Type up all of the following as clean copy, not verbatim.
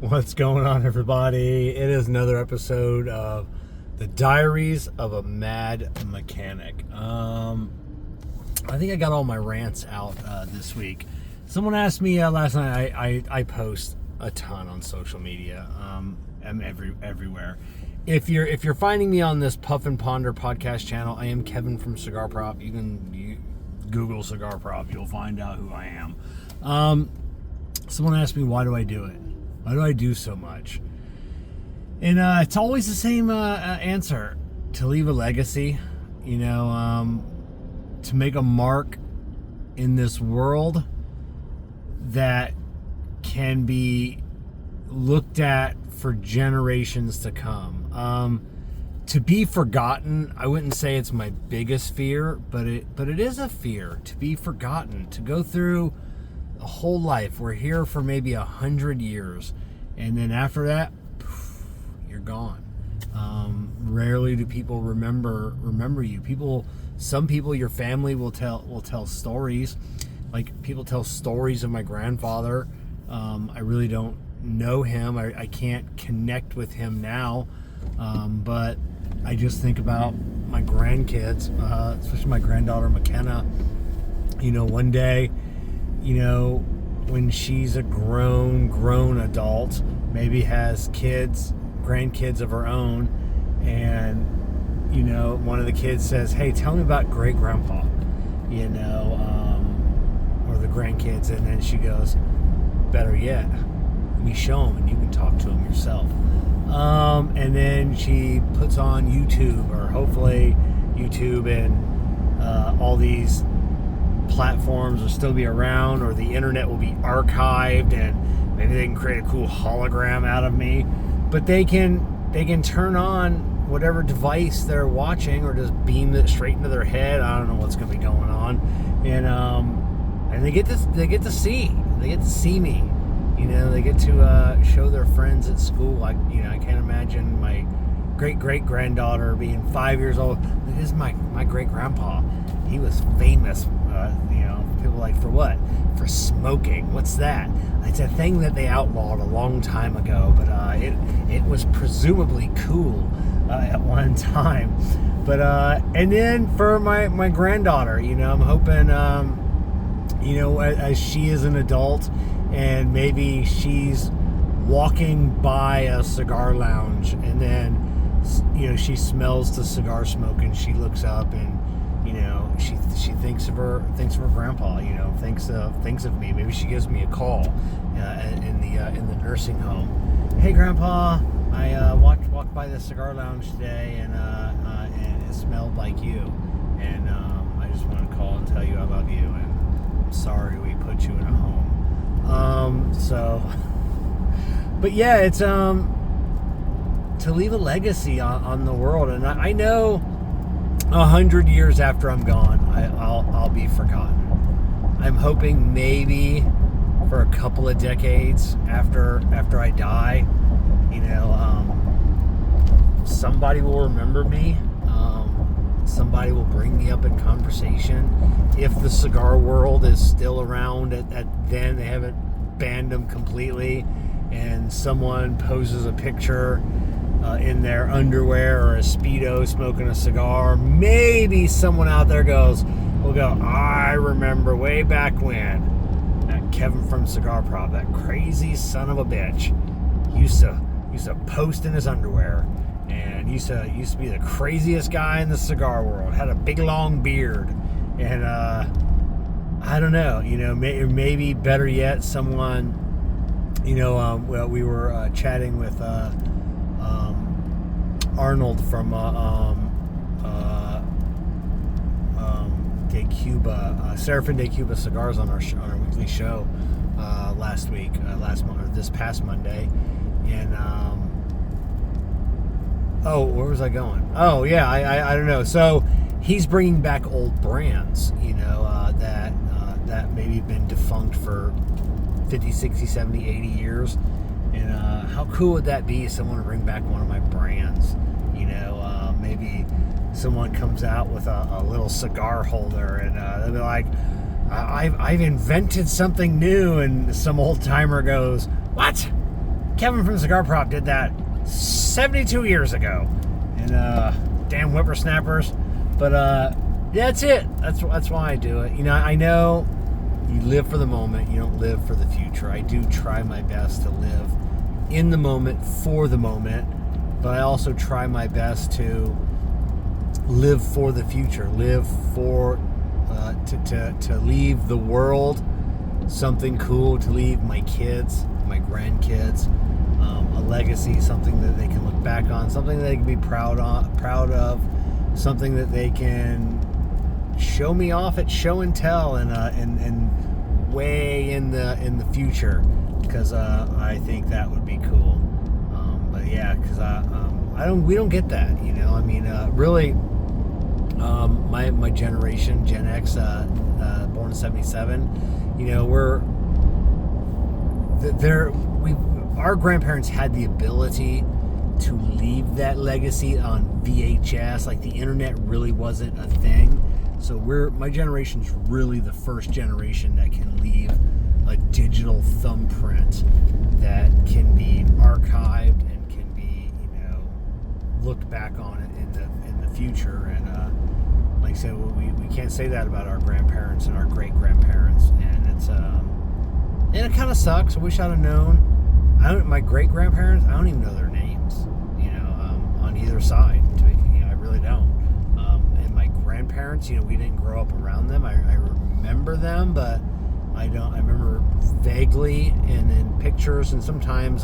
What's going on, everybody? It is another episode of The Diaries of a Mad Mechanic. I think I got all my rants out this week. Someone asked me last night. I post a ton on social media. I'm everywhere. If you're finding me on this Puff and Ponder podcast channel, I am Kevin from Cigar Prop. You Google Cigar Prop, you'll find out who I am. Someone asked me, why do I do it? Why do I do so much? And it's always the same answer. To leave a legacy, to make a mark in this world that can be looked at for generations to come. To be forgotten, I wouldn't say it's my biggest fear, but it is a fear to be forgotten, to go through a whole life. We're here for maybe 100 years, and then after that, poof, you're gone. Rarely do people remember you. Some people, your family will tell stories. Like, people tell stories of my grandfather. I really don't know him. I can't connect with him now, but I just think about my grandkids, especially my granddaughter McKenna. One day, when she's a grown adult, maybe has grandkids of her own, and one of the kids says, "Hey, tell me about great grandpa," or the grandkids, and then she goes, "Better yet, let me show him, and you can talk to him yourself." And then she puts on YouTube, or hopefully YouTube and all these platforms will still be around, or the internet will be archived, and maybe they can create a cool hologram out of me. But they can turn on whatever device they're watching, or just beam it straight into their head. I don't know what's going to be going on, and they get to see me. They get to show their friends at school. I can't imagine my great granddaughter being 5 years old. This is my great grandpa. He was famous. People are like, for what? For smoking. What's that? It's a thing that they outlawed a long time ago, but it was presumably cool at one time. But and then for my granddaughter, I'm hoping, as she is an adult, and maybe she's walking by a cigar lounge, and then she smells the cigar smoke, and she looks up, and she thinks of her grandpa, thinks of me. Maybe she gives me a call in the nursing home. "Hey, Grandpa, I walked by the cigar lounge today, and it smelled like you, and I just wanted to call and tell you I love you, and I'm sorry we put you in a home." But yeah, it's to leave a legacy on the world, and I know 100 years after I'm gone, I'll be forgotten. I'm hoping maybe for a couple of decades after I die, somebody will remember me. Somebody will bring me up in conversation. If the cigar world is still around at then, they haven't banned them completely, and someone poses a picture in their underwear or a Speedo smoking a cigar, maybe someone out there will go, "I remember way back when that Kevin from Cigar Prop, that crazy son of a bitch, used to post in his underwear, and used to be the craziest guy in the cigar world, had a big long beard." And I don't know, maybe better yet, someone, well, we were chatting with Arnold from De Cuba, Seraphin De Cuba Cigars on our weekly show last month, or this past Monday, and where was I going? Oh yeah, I don't know. So he's bringing back old brands, that maybe been defunct for 50, 60, 70, 80 years. And how cool would that be, someone to bring back one of my brands? Maybe someone comes out with a little cigar holder, and they'll be like, I've invented something new, and some old timer goes, "What? Kevin from Cigar Prop did that 72 years ago. And damn whippersnappers. But that's it. That's why I do it. I know you live for the moment. You don't live for the future. I do try my best to live in the moment for the moment. But I also try my best to live for the future. Live for to leave the world something cool, to leave my kids, my grandkids, a legacy, something that they can look back on, something that they can be proud of, something that they can show me off at show and tell, and way in the future, because I think that would be cool. But yeah, because we don't get that, really. My generation, Gen X, born in '77. Our grandparents had the ability to leave that legacy on VHS. Like, the internet really wasn't a thing. So my generation's really the first generation that can leave a digital thumbprint that can be archived and can be, looked back on it in the future. And like I said, we can't say that about our grandparents and our great grandparents. And it kind of sucks. I wish I'd have known. My great grandparents, I don't even know their names, on either side. I really don't. And my grandparents, we didn't grow up around them. I remember them, but I don't. I remember vaguely and in pictures, and sometimes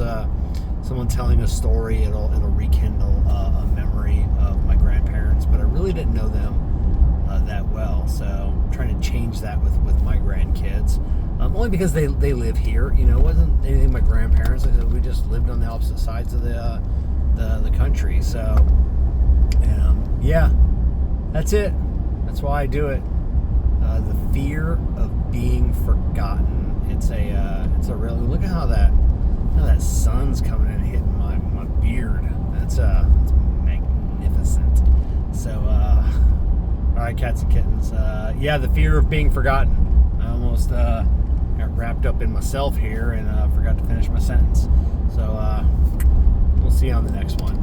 someone telling a story, it'll rekindle a memory of my grandparents. But I really didn't know them that well. So I'm trying to change that with my grandkids. Only because they live here. It wasn't anything my grandparents. We just lived on the opposite sides of the country. So, yeah, that's it. That's why I do it. The fear of being forgotten. It's a real. Look at how that sun's coming in and hitting my beard. That's magnificent. So, all right, cats and kittens. Yeah, the fear of being forgotten. I almost got wrapped up in myself here and forgot to finish my sentence. So we'll see you on the next one.